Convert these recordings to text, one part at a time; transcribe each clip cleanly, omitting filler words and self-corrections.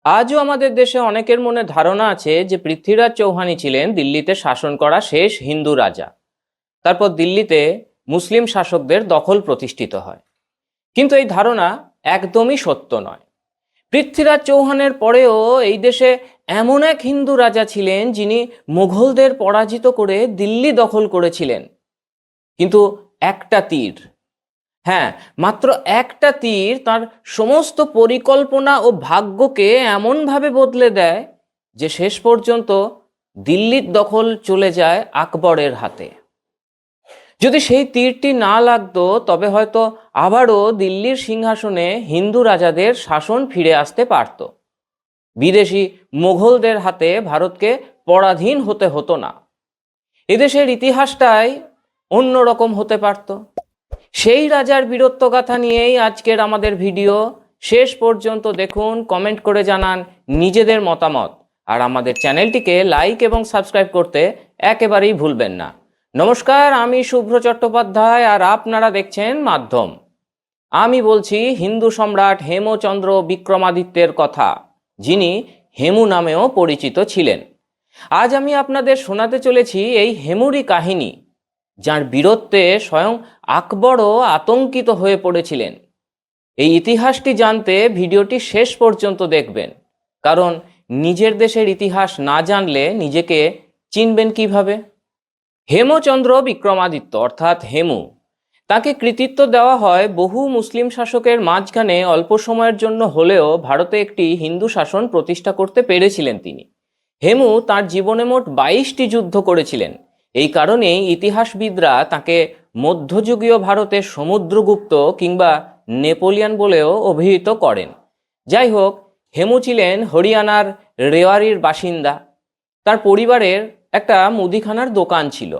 আজও আমাদের দেশে অনেকের মনে ধারণা আছে যে পৃথ্বীরাজ চৌহানই ছিলেন দিল্লিতে শাসন করা শেষ হিন্দু রাজা। তারপর দিল্লিতে মুসলিম শাসকদের দখল প্রতিষ্ঠিত হয়। কিন্তু এই ধারণা একদমই সত্য নয়। পৃথ্বীরাজ চৌহানের পরেও এই দেশে এমন এক হিন্দু রাজা ছিলেন যিনি মুঘলদের পরাজিত করে দিল্লি দখল করেছিলেন। কিন্তু একটা তীর, হ্যাঁ, মাত্র একটা তীর তার সমস্ত পরিকল্পনা ও ভাগ্যকে এমনভাবে বদলে দেয় যে শেষ পর্যন্ত দিল্লির দখল চলে যায় আকবরের হাতে। যদি সেই তীরটি না লাগতো তবে হয়তো আবারও দিল্লির সিংহাসনে হিন্দু রাজাদের শাসন ফিরে আসতে পারত। বিদেশি মুঘলদের হাতে ভারতকে পরাধীন হতে হতো না। এদেশের ইতিহাসটাই অন্যরকম হতে পারত। সেই রাজার বীরত্বগাথা নিয়েই আজকের আমাদের ভিডিও। শেষ পর্যন্ত দেখুন, কমেন্ট করে জানান নিজেদের মতামত, আর আমাদের চ্যানেলটিকে লাইক এবং সাবস্ক্রাইব করতে একেবারেই ভুলবেন না। নমস্কার, আমি শুভ্র চট্টোপাধ্যায় আর আপনারা দেখছেন মাধ্যম। আমি বলছি হিন্দু সম্রাট হেমচন্দ্র বিক্রমাদিত্যের কথা, যিনি হেমু নামেও পরিচিত ছিলেন। আজ আমি আপনাদের শোনাতে চলেছি এই হেমুরই কাহিনী, যার বীরত্বে স্বয়ং আকবরও আতঙ্কিত হয়ে পড়েছিলেন। এই ইতিহাসটি জানতে ভিডিওটি শেষ পর্যন্ত দেখবেন, কারণ নিজের দেশের ইতিহাস না জানলে নিজেকে চিনবেন কিভাবে। হেমচন্দ্র বিক্রমাদিত্য অর্থাৎ হেমু, তাকে কৃতিত্ব দেওয়া হয় বহু মুসলিম শাসকের মাঝখানে অল্প সময়ের জন্য হলেও ভারতে একটি হিন্দু শাসন প্রতিষ্ঠা করতে পেরেছিলেন তিনি। হেমু তার জীবনে মোট 22টি যুদ্ধ করেছিলেন। এই কারণেই ইতিহাসবিদরা তাকে মধ্যযুগীয় ভারতের সমুদ্রগুপ্ত কিংবা নেপোলিয়ান বলেও অভিহিত করেন। যাই হোক, হেমু ছিলেন হরিয়ানার রেওয়ারির বাসিন্দা। তার পরিবারের একটা মুদিখানার দোকান ছিল।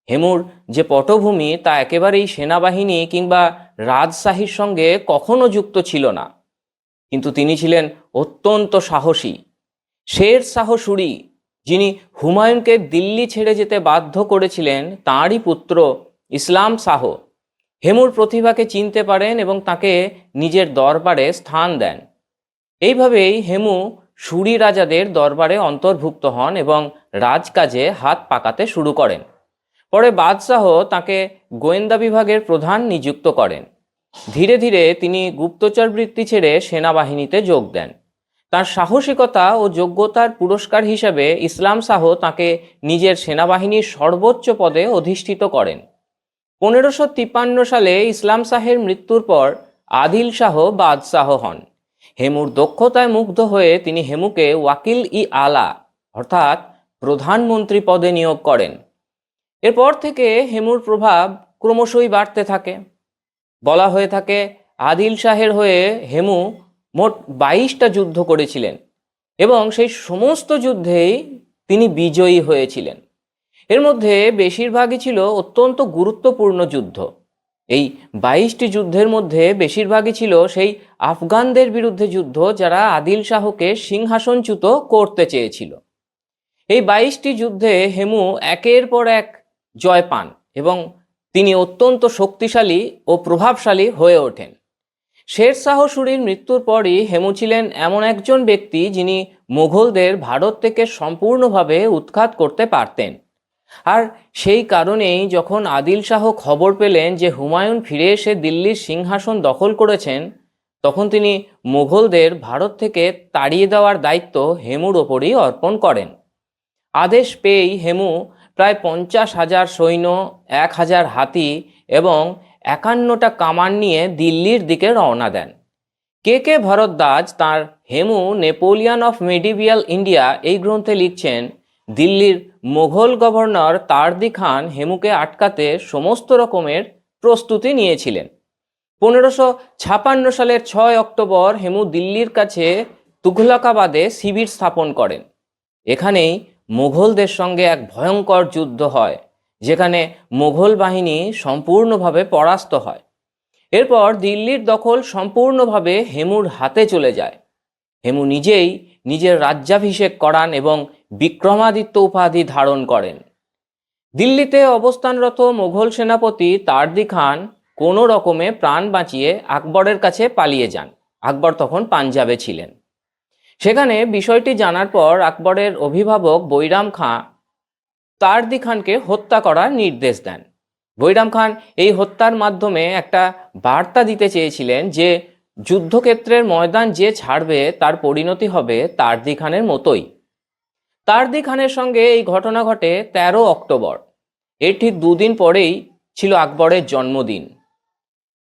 হেমুর যে পটভূমি তা একেবারেই সেনাবাহিনী কিংবা রাজশাহীর সঙ্গে কখনো যুক্ত ছিল না। কিন্তু তিনি ছিলেন অত্যন্ত সাহসী। শের শাহ সুরি, যিনি হুমায়ুনকে দিল্লি ছেড়ে যেতে বাধ্য করেছিলেন, তাঁরই পুত্র ইসলাম শাহ হেমুর প্রতিভাকে চিনতে পারেন এবং তাকে নিজের দরবারে স্থান দেন। এইভাবেই হেমু সুরি রাজাদের দরবারে অন্তর্ভুক্ত হন এবং রাজকাজে হাত পাকাতে শুরু করেন। পরে বাদশাহ তাকে গোয়েন্দা বিভাগের প্রধান নিযুক্ত করেন। ধীরে ধীরে তিনি গুপ্তচর বৃত্তি ছেড়ে সেনাবাহিনীতে যোগ দেন। তার সাহসিকতা ও যোগ্যতার পুরস্কার হিসাবে ইসলাম শাহ তাকে নিজের সেনাবাহিনীর সর্বোচ্চ পদে অধিষ্ঠিত করেন। 1553 সালে ইসলাম শাহের মৃত্যুর পর আদিল শাহ বাদশাহ হন। হেমুর দক্ষতায় মুগ্ধ হয়ে তিনি হেমুকে ওয়াকিল ই আলা অর্থাৎ প্রধানমন্ত্রী পদে নিয়োগ করেন। এরপর থেকে হেমুর প্রভাব ক্রমশই বাড়তে থাকে। বলা হয়ে থাকে আদিল শাহের হয়ে হেমু মোট 22টা যুদ্ধ করেছিলেন এবং সেই সমস্ত যুদ্ধেই তিনি বিজয়ী হয়েছিলেন। এর মধ্যে বেশিরভাগই ছিল অত্যন্ত গুরুত্বপূর্ণ যুদ্ধ। এই 22টি যুদ্ধের মধ্যে বেশিরভাগই ছিল সেই আফগানদের বিরুদ্ধে যুদ্ধ যারা আদিল শাহকে সিংহাসনচ্যুত করতে চেয়েছিল। এই 22টি যুদ্ধে হেমু একের পর এক জয় পান এবং তিনি অত্যন্ত শক্তিশালী ও প্রভাবশালী হয়ে ওঠেন। শের শাহ সুরির মৃত্যুর পরই হেমু ছিলেন এমন একজন ব্যক্তি যিনি মুঘলদের ভারত থেকে সম্পূর্ণভাবে উৎখাত করতে পারতেন। আর সেই কারণেই যখন আদিল শাহ খবর পেলেন যে হুমায়ুন ফিরে এসে দিল্লির সিংহাসন দখল করেছেন, তখন তিনি মুঘলদের ভারত থেকে তাড়িয়ে দেওয়ার দায়িত্ব হেমুর ওপরই অর্পণ করেন। আদেশ পেয়েই হেমু প্রায় 50,000 সৈন্য, 1,000 হাতি এবং 51টা কামান নিয়ে দিল্লির দিকে রওনা দেন। কে কে ভরদ্বাজ তাঁর হেমু নেপোলিয়ান অফ মেডিভিয়াল ইন্ডিয়া এই গ্রন্থে লিখছেন, দিল্লির মোঘল গভর্নর তারদি খান হেমুকে আটকাতে সমস্ত রকমের প্রস্তুতি নিয়েছিলেন। 1556 সালের 6 অক্টোবর হেমু দিল্লির কাছে তুঘলকাবাদে শিবির স্থাপন করেন। এখানেই মুঘলদের সঙ্গে এক ভয়ঙ্কর যুদ্ধ হয়, যেখানে মুঘল বাহিনী সম্পূর্ণভাবে পরাস্ত হয়। এরপর দিল্লির দখল সম্পূর্ণভাবে হেমুর হাতে চলে যায়। হেমু নিজেই নিজের রাজ্যাভিষেক করান এবং বিক্রমাদিত্য উপাধি ধারণ করেন। দিল্লিতে অবস্থানরত মুঘল সেনাপতি তারদি খান কোনো রকমে প্রাণ বাঁচিয়ে আকবরের কাছে পালিয়ে যান। আকবর তখন পাঞ্জাবে ছিলেন। সেখানে বিষয়টি জানার পর আকবরের অভিভাবক বৈরাম খাঁ তারদি খানকে হত্যা করার নির্দেশ দেন। বৈরাম খান এই হত্যার মাধ্যমে একটা বার্তা দিতে চেয়েছিলেন যে যুদ্ধক্ষেত্রের ময়দান যে ছাড়বে তার পরিণতি হবে তারদি খানের মতোই। তারদি খানের সঙ্গে এই ঘটনা ঘটে 13 অক্টোবর। এর ঠিক দুদিন পরেই ছিল আকবরের জন্মদিন।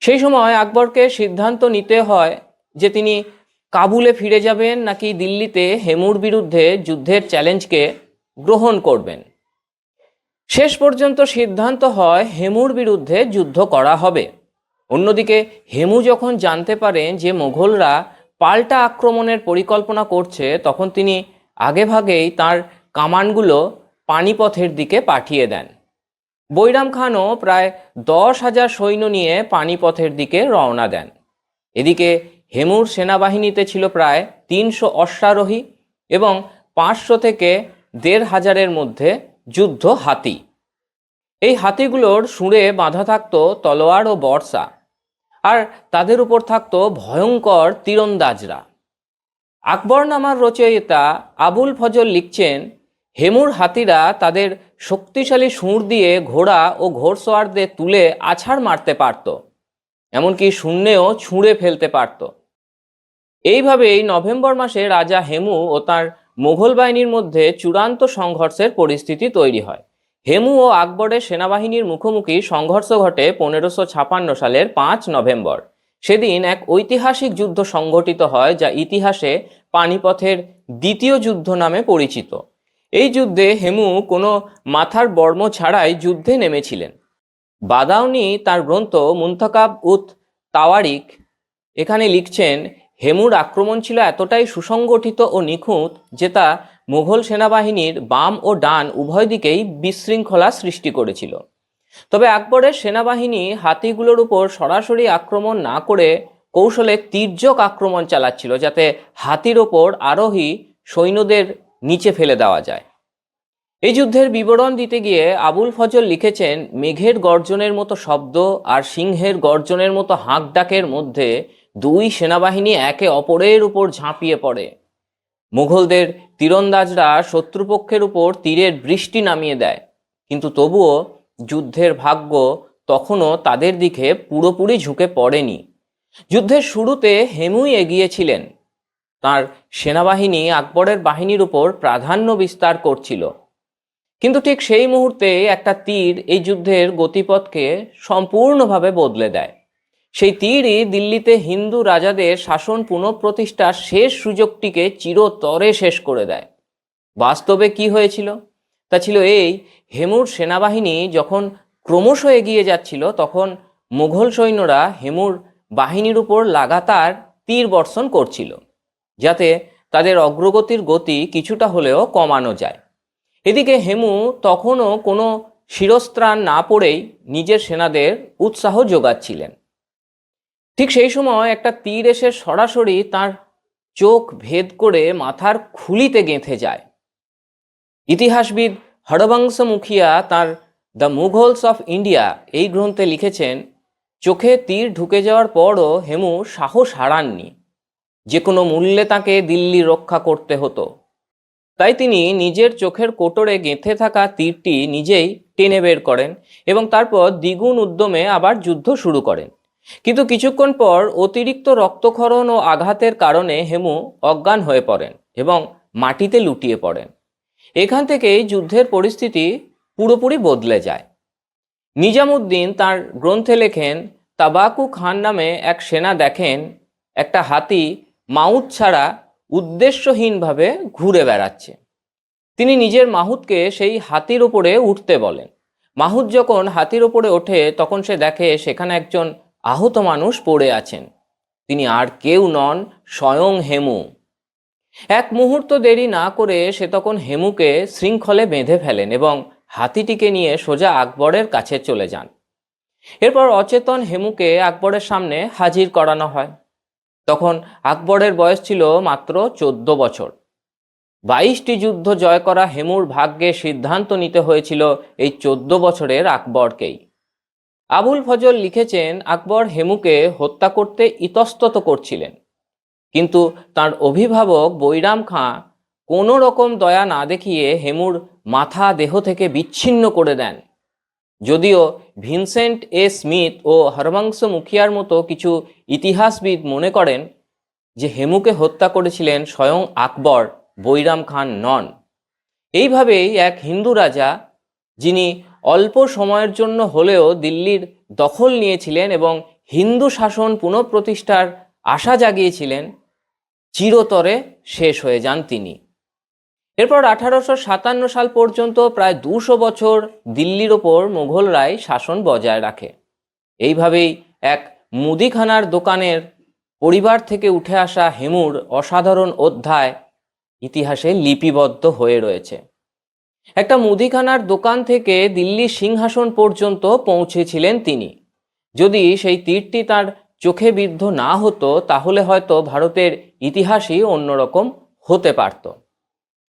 সেই সময় আকবরকে সিদ্ধান্ত নিতে হয় যে তিনি কাবুলে ফিরে যাবেন নাকি দিল্লিতে হেমুর বিরুদ্ধে যুদ্ধের চ্যালেঞ্জকে গ্রহণ করবেন। শেষ পর্যন্ত সিদ্ধান্ত হয় হেমুর বিরুদ্ধে যুদ্ধ করা হবে। অন্যদিকে হেমু যখন জানতে পারেন যে মোগলরা পাল্টা আক্রমণের পরিকল্পনা করছে, তখন তিনি আগেভাগেই তার কামানগুলো পানিপথের দিকে পাঠিয়ে দেন। বৈরাম খানও প্রায় 10,000 সৈন্য নিয়ে পানিপথের দিকে রওনা দেন। এদিকে হেমুর সেনাবাহিনীতে ছিল প্রায় 300 অশ্বারোহী এবং 500 থেকে 1,500-এর মধ্যে যুদ্ধ হাতি। এই হাতিগুলোর শুঁড়ে বাঁধা থাকতো তলোয়ার ও বর্ষা, আর তাদের উপর থাকতো ভয়ঙ্কর তীরন্দাজরা। আকবরনামার রচয়িতা আবুল ফজল লিখছেন, হেমুর হাতিরা তাদের শক্তিশালী শুঁড় দিয়ে ঘোড়া ও ঘোড়সওয়ারদের তুলে আছাড় মারতে পারত, এমনকি শূন্যেও ছুঁড়ে ফেলতে পারত। এইভাবেই নভেম্বর মাসে রাজা হেমু ও তার মুঘল বাহিনীর মধ্যে চূড়ান্ত সংঘর্ষের পরিস্থিতি তৈরি হয়। হেমু ও আকবরের সেনাবাহিনীর মুখোমুখি সংঘর্ষ ঘটে 1556 সালের 5 নভেম্বর। সেদিন এক ঐতিহাসিক যুদ্ধ সংঘটিত হয়, যা ইতিহাসে পানিপথের দ্বিতীয় যুদ্ধ নামে পরিচিত। এই যুদ্ধে হেমু কোনো মাথার বর্ম ছাড়াই যুদ্ধে নেমেছিলেন। বাদাউনি তার গ্রন্থ মুনতাকাব উত তাওয়ারিখ এখানে লিখছেন, হেমুর আক্রমণ ছিল এতটাই সুসংগঠিত ও নিখুঁত যে তা মুঘল সেনাবাহিনীর বাম ও ডান উভয় দিকেই বিশৃঙ্খলা সৃষ্টি করেছিল। তবে আকবরের সেনাবাহিনী হাতিগুলোর উপর সরাসরি আক্রমণ না করে কৌশলে তির্যক আক্রমণ চালাচ্ছিল, যাতে হাতির ওপর আরোহী সৈন্যদের নিচে ফেলে দেওয়া যায়। এই যুদ্ধের বিবরণ দিতে গিয়ে আবুল ফজল লিখেছেন, মেঘের গর্জনের মতো শব্দ আর সিংহের গর্জনের মতো হাঁক ডাকের মধ্যে দুই সেনাবাহিনী একে অপরের উপর ঝাঁপিয়ে পড়ে। মুঘলদের তীরন্দাজরা শত্রুপক্ষের উপর তীরের বৃষ্টি নামিয়ে দেয়, কিন্তু তবুও যুদ্ধের ভাগ্য তখনও তাদের দিকে পুরোপুরি ঝুঁকে পড়েনি। যুদ্ধের শুরুতে হেমুই এগিয়েছিলেন। তার সেনাবাহিনী আকবরের বাহিনীর উপর প্রাধান্য বিস্তার করছিল, কিন্তু ঠিক সেই মুহূর্তে একটা তীর এই যুদ্ধের গতিপথকে সম্পূর্ণভাবে বদলে দেয়। সেই তীরই দিল্লিতে হিন্দু রাজাদের শাসন পুনঃপ্রতিষ্ঠার শেষ সুযোগটিকে চিরতরে শেষ করে দেয়। বাস্তবে কি হয়েছিল তা ছিল এই, হেমুর সেনাবাহিনী যখন ক্রমশ এগিয়ে যাচ্ছিল, তখন মুঘল সৈন্যরা হেমুর বাহিনীর উপর লাগাতার তীর বর্ষণ করছিল, যাতে তাদের অগ্রগতির গতি কিছুটা হলেও কমানো যায়। এদিকে হেমু তখনও কোনো শিরস্ত্রাণ না পড়েই নিজের সেনাদের উৎসাহ যোগাচ্ছিলেন। ঠিক সেই সময় একটা তীর এসে সরাসরি তার চোখ ভেদ করে মাথার খুলিতে গেঁথে যায়। ইতিহাসবিদ হরবংশ মুখিয়া তার দ্য মুঘলস অফ ইন্ডিয়া এই গ্রন্থে লিখেছেন, চোখে তীর ঢুকে যাওয়ার পরও হেমু সাহস হারাননি। যে কোনো মূল্যে তাকে দিল্লি রক্ষা করতে হতো। তাই তিনি নিজের চোখের কোটরে গেঁথে থাকা তীরটি নিজেই টেনে বের করেন এবং তারপর দ্বিগুণ উদ্যমে আবার যুদ্ধ শুরু করেন। কিন্তু কিছুক্ষণ পর অতিরিক্ত রক্তক্ষরণ ও আঘাতের কারণে হেমু অজ্ঞান হয়ে পড়েন এবং মাটিতে লুটিয়ে পড়েন। এখান থেকেই যুদ্ধের পরিস্থিতি পুরোপুরি বদলে যায়। নিজামুদ্দিন তার গ্রন্থে লেখেন, তাবাকু খান নামে এক সেনা দেখেন একটা হাতি মাউত ছাড়া উদ্দেশ্যহীনভাবে ঘুরে বেড়াচ্ছে। তিনি নিজের মাহুতকে সেই হাতির ওপরে উঠতে বলেন। মাহুত যখন হাতির ওপরে ওঠে, তখন সে দেখে সেখানে একজন আহত মানুষ পড়ে আছেন। তিনি আর কেউ নন, স্বয়ং হেমু। এক মুহূর্ত দেরি না করে সে তখন হেমুকে শৃঙ্খলে বেঁধে ফেলেন এবং হাতিটিকে নিয়ে সোজা আকবরের কাছে চলে যান। এরপর অচেতন হেমুকে আকবরের সামনে হাজির করানো হয়। তখন আকবরের বয়স ছিল মাত্র 14 বছর। 22টি যুদ্ধ জয় করা হেমুর ভাগ্যে সিদ্ধান্ত নিতে হয়েছিল এই 14 বছরের আকবরকেই। আবুল ফজল লিখেছেন, আকবর হেমুকে হত্যা করতে ইতস্তত করছিলেন, কিন্তু তার অভিভাবক বৈরাম খাঁ কোনো রকম দয়া না দেখিয়ে হেমুর মাথা দেহ থেকে বিচ্ছিন্ন করে দেন। যদিও ভিনসেন্ট এ স্মিথ ও হরবংশ মুখিয়ার মতো কিছু ইতিহাসবিদ মনে করেন যে হেমুকে হত্যা করেছিলেন স্বয়ং আকবর, বৈরাম খান নন। এইভাবেই এক হিন্দু রাজা, যিনি অল্প সময়ের জন্য হলেও দিল্লির দখল নিয়েছিলেন এবং হিন্দু শাসন পুনঃপ্রতিষ্ঠার আশা জাগিয়েছিলেন, চিরতরে শেষ হয়ে যান তিনি। এরপর 1857 সাল পর্যন্ত প্রায় 200 বছর দিল্লির ওপর মুঘলরাই শাসন বজায় রাখে। এইভাবেই এক মুদিখানার দোকানের পরিবার থেকে উঠে আসা হেমুর অসাধারণ অধ্যায় ইতিহাসে লিপিবদ্ধ হয়ে রয়েছে। একটা মুদিখানার দোকান থেকে দিল্লির সিংহাসন পর্যন্ত পৌঁছেছিলেন তিনি। যদি সেই তীরটি তার চোখে বিদ্ধ না হতো, তাহলে হয়তো ভারতের ইতিহাসই অন্যরকম হতে পারত।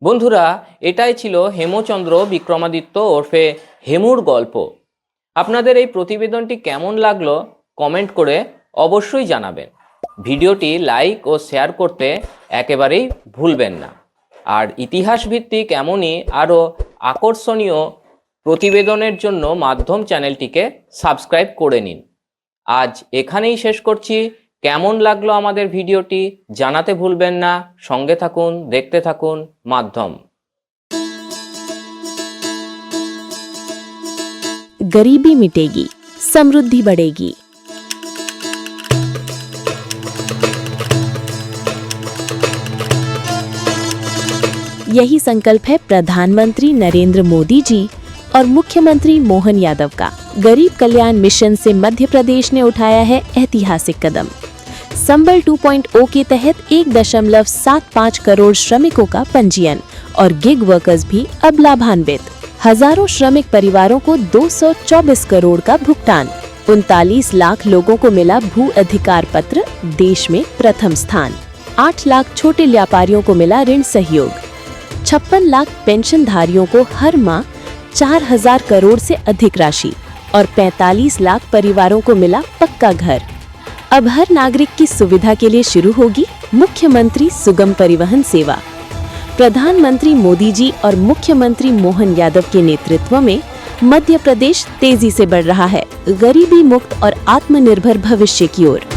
বন্ধুরা, এটাই ছিল হেমচন্দ্র বিক্রমাদিত্য ওরফে হেমুর গল্প। আপনাদের এই প্রতিবেদনটি কেমন লাগলো কমেন্ট করে অবশ্যই জানাবেন। ভিডিওটি লাইক ও শেয়ার করতে একেবারেই ভুলবেন না। আর ইতিহাস ভিত্তিক এমনই আরও আকর্ষণীয় প্রতিবেদনের জন্য মাধ্যম চ্যানেলটিকে সাবস্ক্রাইব করে নিন। আজ এখানেই শেষ করছি। কেমন লাগলো আমাদের ভিডিওটি জানাতে ভুলবেন না। সঙ্গে থাকুন, দেখতে থাকুন মাধ্যম। गरीबी मिटेगी, समृद्धि बढ़ेगी। यही संकल्प है प्रधानमंत्री नरेंद्र मोदी जी और मुख्यमंत्री मोहन यादव का। गरीब कल्याण मिशन से मध्य प्रदेश ने उठाया है ऐतिहासिक कदम। संबल 2.0 के तहत 1.75 करोड़ श्रमिकों का पंजीयन और गिग वर्कर्स भी अब लाभान्वित। हजारों श्रमिक परिवारों को 224 करोड़ का भुगतान। 39 लाख लोगों को मिला भू अधिकार पत्र, देश में प्रथम स्थान। 8 लाख छोटे व्यापारियों को मिला ऋण सहयोग। 56 लाख पेंशनधारियों को हर माह 4000 करोड़ से अधिक राशि और 45 लाख परिवारों को मिला पक्का घर। अब हर नागरिक की सुविधा के लिए शुरू होगी मुख्यमंत्री सुगम परिवहन सेवा। प्रधानमंत्री मोदी जी और मुख्यमंत्री मोहन यादव के नेतृत्व में मध्य प्रदेश तेजी से बढ़ रहा है गरीबी मुक्त और आत्मनिर्भर भविष्य की ओर।